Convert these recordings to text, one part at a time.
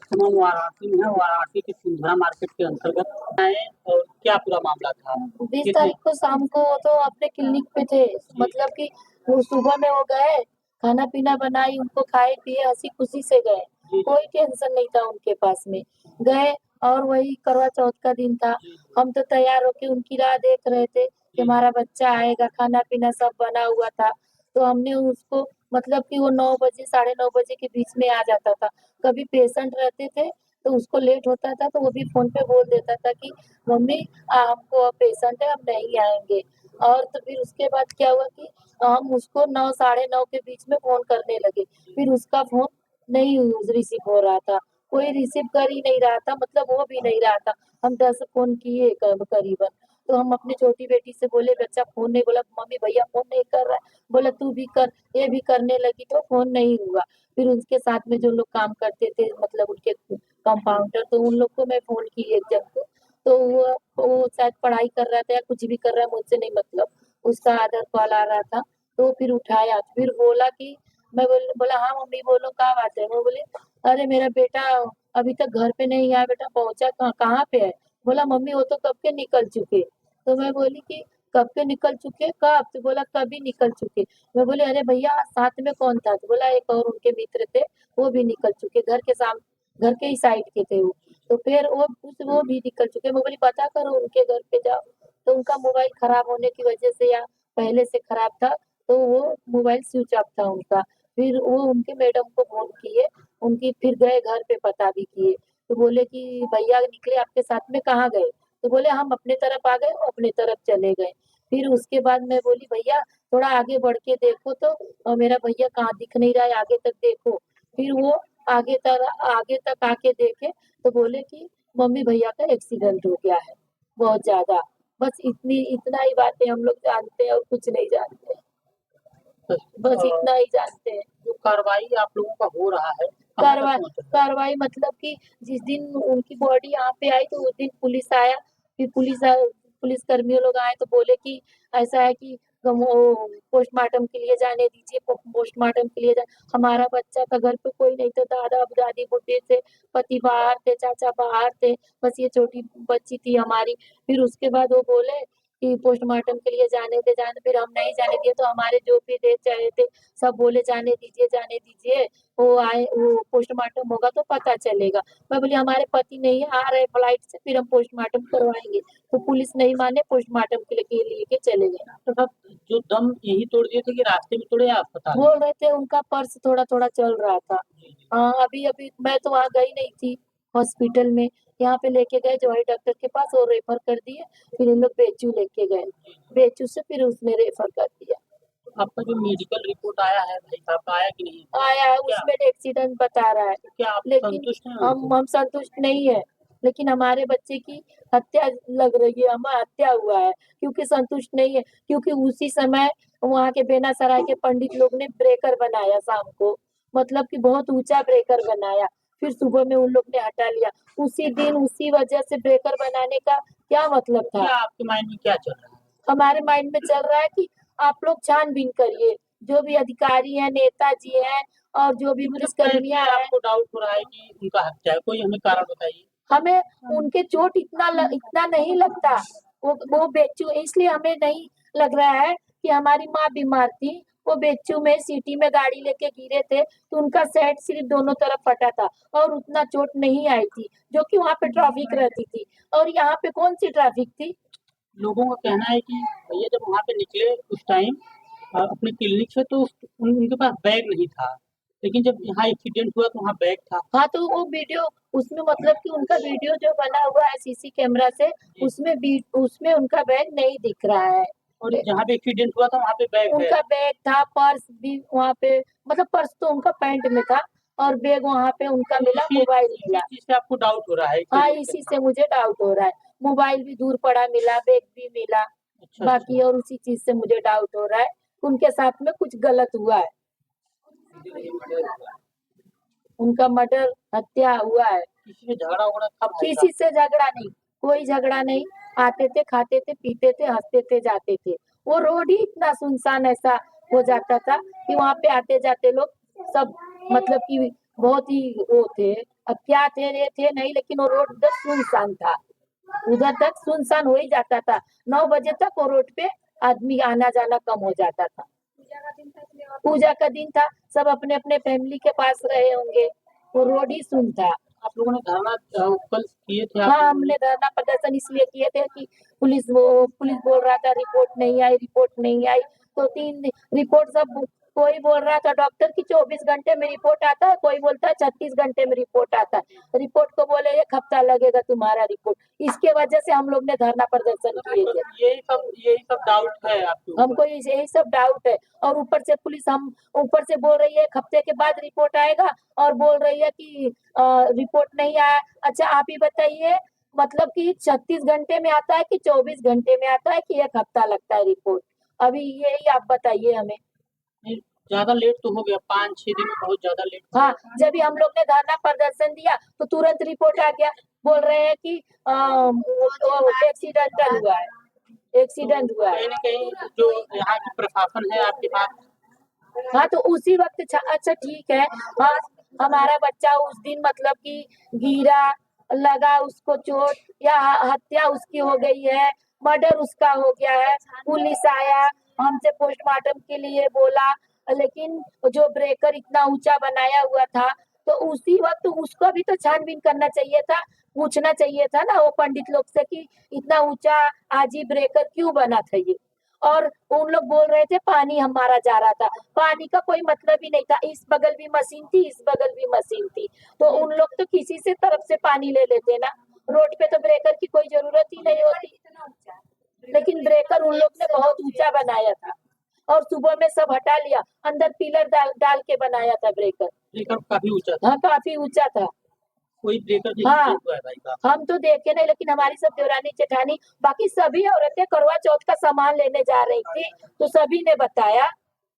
इस समय वाराणसी में है, वाराणसी के सिंधरा मार्केट के अंतर्गत आए और क्या पूरा मामला था? 20 किस तारीख को शाम को वो तो अपने क्लिनिक पे थे। मतलब कि वो सुबह में वो गए, खाना पीना बनाई, उनको खाए पिए हंसी खुशी से गए। जी, कोई टेंशन नहीं था उनके पास में। गए और वही करवा चौथ का दिन था। जी, हम तो तैयार होके उनकी राह देख रहे थे कि जी, हमारा बच्चा आएगा, खाना पीना सब बना हुआ था। तो हमने उसको मतलब कि वो 9 बजे, साढ़े 9 बजे के बीच में आ जाता था। कभी पेशेंट रहते थे तो उसको लेट होता था तो वो भी फ़ोन पे बोल देता था कि मम्मी हमको पेशेंट है, हम नहीं आएँगे। और तो फिर उसके बाद क्या हुआ कि हम उसको 9 साढ़े 9 के बीच में फ़ोन करने लगे। फिर उसका फ़ोन नहीं रिसीव हो रहा था। कोई रिसीव कर ही नहीं रहा था, मतलब हो भी नहीं रहा था। हम 10 फ़ोन किए करीबन। तो हम अपनी छोटी बेटी से बोले बच्चा फ़ोन नहीं, बोला मम्मी भैया फ़ोन नहीं कर रहा है। बोला तू भी कर, ये भी करने लगी तो फ़ोन नहीं हुआ। फिर उसके साथ में जो लोग काम करते थे मतलब उनके कंपाउंडर, तो उन लोग को मैं फ़ोन की एक जन को। तो वो शायद पढ़ाई कर रहा था या कुछ भी कर रहा है, मुझसे नहीं मतलब। उसका अदर कॉल आ रहा था, तो फिर उठाया, फिर बोला कि बोला हाँ मम्मी बोलो क्या बात है? वो बोली अरे मेरा बेटा अभी तक घर पे नहीं आया, बेटा पहुँचा कहाँ पे है? बोला मम्मी वो तो कब के निकल चुके। तो मैं बोली कि कब के निकल चुके? कब? तो बोला कभी निकल चुके। मैं बोली अरे भैया साथ में कौन था? तो बोला एक और उनके मित्र थे, वो भी निकल चुके, घर के ही साइड के थे वो। तो फिर वो भी निकल चुके। मैं बोली पता करो उनके घर पे जाओ। तो उनका मोबाइल खराब होने की वजह से या पहले से खराब था, तो वो मोबाइल स्विच ऑफ था उनका। फिर वो उनके मैडम को फ़ोन किए, उनकी फिर गए घर पे पता भी किए। तो बोले कि भैया निकले आपके साथ में कहाँ गए? तो बोले हम अपने तरफ आ गए, वो अपने तरफ चले गए। फिर उसके बाद मैं बोली भैया थोड़ा आगे बढ़ के देखो तो मेरा भैया कहाँ दिख नहीं रहा है, आगे तक देखो। फिर वो आगे तक आके देखे तो बोले कि मम्मी भैया का एक्सीडेंट हो गया है, बहुत ज़्यादा। बस इतना ही बातें हम लोग जानते हैं और कुछ नहीं जानते। बस अ, इतना ही जानते हैं। जो कार्रवाई आप लोगों का हो रहा है, कहाँ तक कार्रवा पहुँच रहा है? कार्रवाई मतलब कि जिस दिन उनकी बॉडी यहाँ पे आई तो उस दिन पुलिस आया, फिर पुलिस कर्मियों लोग आए तो बोले कि ऐसा है कि वो पोस्टमार्टम के लिए जाने दीजिए, पोस्टमार्टम के लिए जा हमारा बच्चा था, घर पे कोई नहीं था, दादा-दादी बुड्ढे थे, पति बाहर थे, चाचा बाहर थे, बस ये छोटी बच्ची थी हमारी। फिर उसके बाद वो बोले कि पोस्टमार्टम के लिए जाने फिर हम नहीं जाने दिए तो हमारे जो भी देख रहे थे, सब बोले जाने दीजिए, वो पोस्टमार्टम होगा तो पता चलेगा। मैं बोली हमारे पति नहीं है, आ रहे फ्लाइट से फिर हम पोस्टमार्टम करवाएँगे। तो पुलिस नहीं माने पोस्टमार्टम के लिए लेके चले गए। डॉक्टर साहब जो दम यहीं तोड़ दिए थे कि रास्ते में तोड़े या अस्पताल में? बोल रहे थे उनका पर्स थोड़ा-थोड़ा चल रहा था। जी, जी। अभी-अभी मैं तो वहाँ गई नहीं थी हॉस्पिटल में। यहाँ पे लेके गए जवाई डॉक्टर के पास और रेफर कर दिए। फिर इन लोग बेचू लेके गए। बेचू से फिर उसने रेफर कर दिया। आपका जो मेडिकल रिपोर्ट आया है भाई साहब का आया कि नहीं? आया है क्या उसमें एक्सीडेंट बता रहा है। तो क्या आप लेकिन संतुष्ट हैं उनसे? हम संतुष्ट नहीं है। लेकिन हमारे बच्चे की हत्या लग रही है, हमारा हत्या हुआ है क्योंकि संतुष्ट नहीं है। क्योंकि उसी समय वहाँ के बेनासराय के पंडित लोग ने ब्रेकर बनाया शाम को। मतलब कि बहुत ऊँचा ब्रेकर बनाया। फिर सुबह में उन लोग ने हटा लिया। उसी दिन उसी वजह से ब्रेकर बनाने का क्या मतलब था? क्या आपके माइंड में क्या चल रहा है? हमारे माइंड में चल रहा है कि आप लोग छानबीन करिए। जो भी अधिकारी हैं, नेताजी हैं और जो भी जी मतलब पुलिसकर्मियाँ कैसे हैं, आपको डाउट हो रहा है कि उनका हत्या है? कोई हमें कारण बताइए। हमें उनके चोट इतना नहीं लगता। वो बेचू इसलिए हमें नहीं लग रहा है कि हमारी माँ बीमार थी। वो बेचू में सिटी में गाड़ी लेके गिरे थे, तो उनका साइड सिर्फ दोनों तरफ फटा था और उतना चोट नहीं आई थी, जो कि वहाँ पे ट्रैफिक रहती थी और यहाँ पे कौन-सी ट्रैफिक थी? लोगों का कहना है कि भैया जब वहाँ पे निकले उस टाइम अपने क्लिनिक से तो उनके पास बैग नहीं था। लेकिन जब यहाँ एक्सीडेंट हुआ तो वहाँ बैग था। हाँ, तो वो वीडियो उसमें मतलब कि उनका वीडियो जो बना हुआ है सीसी कैमरा से, जी। उसमें उनका बैग नहीं दिख रहा है। और जहाँ पे एक्सीडेंट हुआ था वहाँ पे बैग है। उनका बैग था, पर्स भी वहाँ पे मतलब पर्स तो उनका पैंट में था और बैग वहाँ पे उनका तो मिला, इसी मोबाइल इसी मिला। चीज़ से आपको डाउट हो रहा है हाँ, एक्सीडेंट इसी करने से मुझे डाउट हो रहा है। मोबाइल भी दूर पड़ा मिला, बैग भी मिला, अच्छा, अच्छा। बाकी और उसी चीज़ से मुझे डाउट हो रहा है, उनके साथ में कुछ गलत हुआ है। उनका मर्डर हत्या हुआ है। किसी से झगड़ा-वगड़ा था भाई किसी साहब? से झगड़ा नहीं, कोई झगड़ा नहीं, आते थे, खाते थे, पीते थे, हँसते थे, जाते थे। वो रोड ही इतना सुनसान ऐसा हो जाता था कि वहाँ पे आते-जाते लोग सब मतलब कि बहुत ही वो थे, अब क्या थे रे थे नहीं, लेकिन वो रोड उधर सुनसान था, उधर तक सुनसान हो ही जाता था। 9 बजे तक वो रोड पे आदमी आना जाना कम हो जाता था। पूजा का दिन था, सब अपने अपने फैमिली के पास रहे होंगे, वो रोड ही सुन था। आप लोगों ने धरना कल किए थे आप? हाँ, हमने धरना प्रदर्शन इसलिए किए थे कि पुलिस बोल रहा था रिपोर्ट नहीं आई, तो 3 रिपोर्ट सब, कोई बोल रहा था डॉक्टर की 24 घंटे में रिपोर्ट आता है, कोई बोलता है 36 घंटे में रिपोर्ट आता है। रिपोर्ट को बोले 1 हफ्ता लगेगा तुम्हारा रिपोर्ट। इसके वजह से हम लोग ने धरना प्रदर्शन किए थे। यही सब डाउट है आपके ऊपर? हमको यही सब डाउट है, और ऊपर से पुलिस हम ऊपर से बोल रही है 1 हफ्ते के बाद रिपोर्ट आएगा, और बोल रही है कि रिपोर्ट नहीं आया। अच्छा आप ही बताइए, मतलब कि 36 घंटे में आता है कि 24 घंटे में आता है कि 1 हफ्ता लगता है रिपोर्ट? अभी यही आप बताइए हमें। नहीं, ज़्यादा लेट तो हो गया, 5-6 दिन बहुत ज़्यादा लेट हो हाँ, गया। जब भी हम लोग ने धरना प्रदर्शन दिया तो तुरंत रिपोर्ट आ गया, बोल रहे हैं कि एक्सीडेंटल हुआ है, एक्सीडेंट हुआ है। कहीं न कहीं जो यहाँ की प्रशासन है आपके पास, हाँ, तो उसी वक़्त अच्छा ठीक है। हाँ, हमारा बच्चा उस दिन मतलब कि गिरा, लगा उसको चोट, या हत्या उसकी हो गई है, मर्डर उसका हो गया है, पुलिस आया, हमसे पोस्टमार्टम के लिए बोला, लेकिन जो ब्रेकर इतना ऊँचा बनाया हुआ था, तो उसी वक़्त उसको भी तो छानबीन करना चाहिए था, पूछना चाहिए था ना वो पंडित लोग से कि इतना ऊँचा आजी ब्रेकर क्यों बना था ये? और उन लोग बोल रहे थे पानी हमारा जा रहा था, पानी का कोई मतलब ही नहीं था, इस बगल भी मशीन थी, इस बगल भी मशीन थी, तो उन लोग तो किसी से तरफ से पानी ले लेते ना, रोड पे तो ब्रेकर की कोई जरूरत ही नहीं होती, लेकिन ब्रेकर उन लोग ने बहुत ऊंचा बनाया था, और सुबह में सब हटा लिया, अंदर पिलर डाल डाल के बनाया था ब्रेकर। ब्रेकर काफ़ी ऊँचा था। हाँ, काफी ऊंचा था। कोई ब्रेकर नहीं हाँ, हुआ है भाई साहब। हम तो देखे नहीं, लेकिन हमारी सब देवरानी जेठानी, बाकी सभी औरतें करवा चौथ का सामान लेने जा रही थी, तो सभी ने बताया,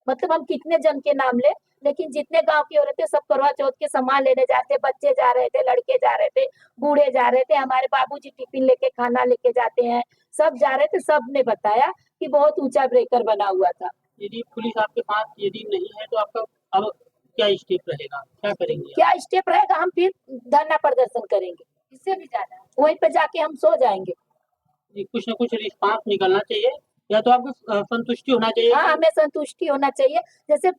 मतलब हम कितने जन के नाम ले, लेकिन जितने गांव की औरतें सब करवा चौथ के सामान लेने जाते, बच्चे जा रहे थे, लड़के जा रहे थे, बूढ़े जा रहे थे, हमारे बाबूजी टिफिन लेके खाना लेके जाते हैं, सब जा रहे थे, सब ने बताया कि बहुत ऊंचा ब्रेकर बना हुआ था। यदि पुलिस आपके पास यदि नहीं है तो आपका अब क्या स्टेप रहेगा? क्या करेंगे आप? क्या स्टेप रहेगा, हम फिर धरना प्रदर्शन करेंगे, इससे भी ज्यादा वहीं पे जाके हम सो जाएंगे। जी, कुछ न कुछ रिस्पॉन्स निकलना चाहिए, या तो आपको संतुष्टि होना चाहिए हाँ, कि हमें संतुष्टि होना चाहिए, जैसे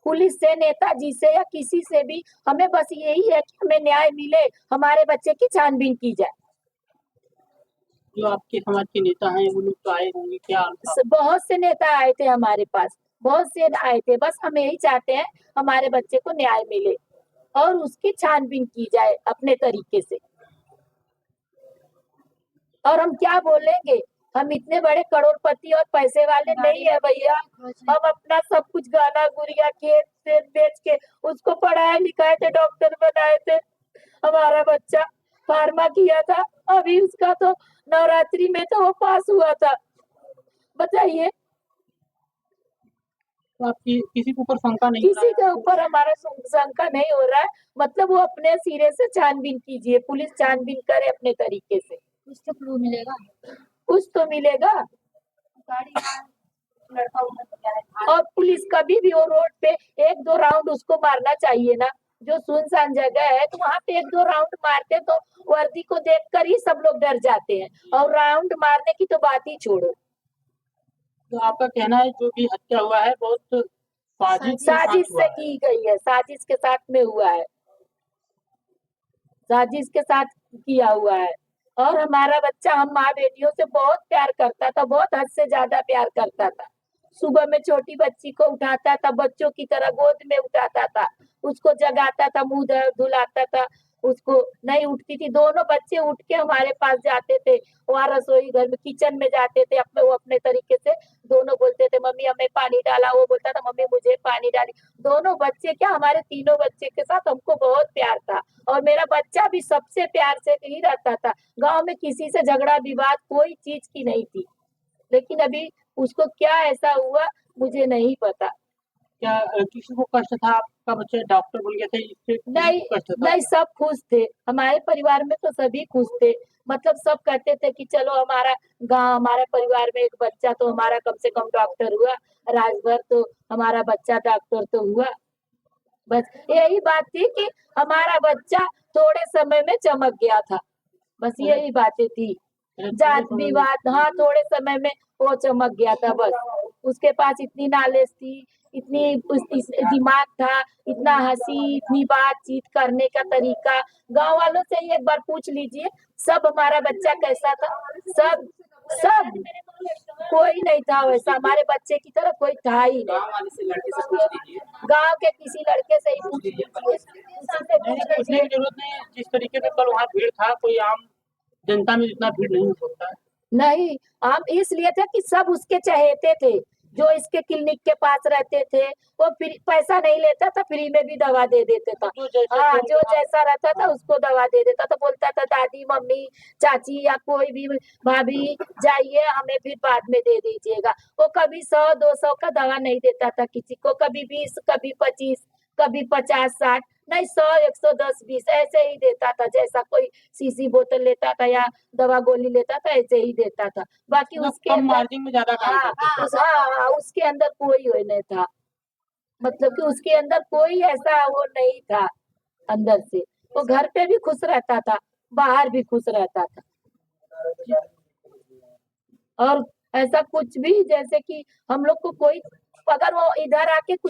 पुलिस से, नेताजी से, या किसी से भी, हमें बस यही है कि हमें न्याय मिले, हमारे बच्चे की छानबीन की जाए। जो आपके समाज के नेता हैं वो लोग तो आए होंगे, क्या था? बहुत से नेता आए थे हमारे पास, बहुत से आए थे, बस हम यही चाहते हैं हमारे बच्चे को न्याय मिले और उसकी छानबीन की जाए अपने तरीके से। और हम क्या बोलेंगे, हम इतने बड़े करोड़पति और पैसे वाले नहीं है भैया, हम अपना सब कुछ गहना गुड़िया खेत से बेच के उसको पढ़ाए लिखाए थे, डॉक्टर बनाए थे। हमारा बच्चा फार्मा किया था, अभी उसका तो नवरात्रि में तो वो पास हुआ था, बताइए। तो आपकी किसी के ऊपर शंका नहीं हो रहा किसी है के आपको? ऊपर हमारा शंका नहीं हो रहा है, मतलब वो अपने सिरे से छानबीन कीजिए, पुलिस छानबीन करे अपने तरीके से, कुछ तो क्लू मिलेगा, कुछ तो मिलेगा। और पुलिस कभी भी वो रोड पे 1-2 राउंड उसको मारना चाहिए ना, जो सुनसान जगह है तो वहाँ पे 1-2 राउंड मारते तो वर्दी को देखकर ही सब लोग डर जाते हैं, और राउंड मारने की तो बात ही छोड़ो। तो आपका कहना है जो भी हत्या हुआ है बहुत साजिश के साथ साजिश हुआ से है? की गई है, साजिश के साथ में हुआ है, साजिश के साथ किया हुआ है। और हमारा बच्चा हम माँ बेटियों से बहुत प्यार करता था, बहुत हद से ज्यादा प्यार करता था। सुबह में छोटी बच्ची को उठाता था, बच्चों की तरह गोद में उठाता था, उसको जगाता था, मुंह धुलाता था, उसको नहीं उठती थी, दोनों बच्चे उठ के हमारे पास जाते थे, वहाँ रसोई घर में किचन में जाते थे, अपने वो अपने तरीके से दोनों बोलते थे मम्मी हमें पानी डाला, वो बोलता था मम्मी मुझे पानी डाली। दोनों बच्चे क्या, हमारे तीनों बच्चे के साथ हमको बहुत प्यार था, और मेरा बच्चा भी सबसे प्यार से ही रहता था। गांव में किसी से झगड़ा विवाद कोई चीज की नहीं थी, लेकिन अभी उसको क्या ऐसा हुआ मुझे नहीं पता। क्या किसी को कष्ट था? आपका बच्चा डॉक्टर बन गया था, इससे किसी नहीं, को कष्ट था? नहीं, सब खुश थे, हमारे परिवार में तो सभी खुश थे, मतलब सब कहते थे कि चलो हमारा गांव, हमारे परिवार में एक बच्चा तो हमारा कम से कम डॉक्टर हुआ, राजभर तो हमारा बच्चा डॉक्टर तो हुआ। बस यही बात थी कि हमारा बच्चा थोड़े समय में चमक गया था, बस यही बातें थी। जात विवाद, हाँ, थोड़े समय में वो चमक गया था बस। उसके पास इतनी नॉलेज थी, इतनी दिमाग था, इतना हंसी, इतनी बातचीत करने का तरीका। गांव वालों से ही एक बार पूछ लीजिए, सब हमारा बच्चा कैसा था, सब सब कोई नहीं था वैसा, हमारे बच्चे की तरह कोई था ही नहीं। गांव के किसी लड़के से ही पूछ लीजिए, किसी से नहीं, पूछ पूछने की लीजिए। जरूरत नहीं है। जिस तरीके से कल वहाँ भीड़ था, कोई आम जनता में इतना भीड़ नहीं हो सकता है। नहीं, हम इसलिए थे कि सब उसके चहेते थे, जो इसके क्लिनिक के पास रहते थे। वो फ्री पैसा नहीं लेता था, फ्री में भी दवा दे देता था। जो जैसे हाँ, थे जो उनके पास। जैसा रहता था हाँ। उसको दवा दे देता था। बोलता था दादी, मम्मी, चाची या कोई भी भाभी जाइए, हमें फिर बाद में दे दीजिएगा। वो कभी 100-200 का दवा नहीं देता था किसी को, कभी 20, कभी 25, कभी 50-60, नहीं 100, 110, 20 ऐसे ही देता था। जैसा कोई शीशी बोतल लेता था या दवा गोली लेता था, ऐसे ही देता था। बाकी मतलब उसके कम अंदर, मार्जिन में ज्यादा काम हाँ, करते थे। हाँ, उसके अंदर कोई वो नहीं था, मतलब कि उसके अंदर कोई ऐसा वो नहीं था अंदर से। वो घर पे भी खुश रहता था, बाहर भी खुश रहता था। और ऐसा कुछ भी, जैसे कि हम लोग को कोई, अगर वो इधर आके कुछ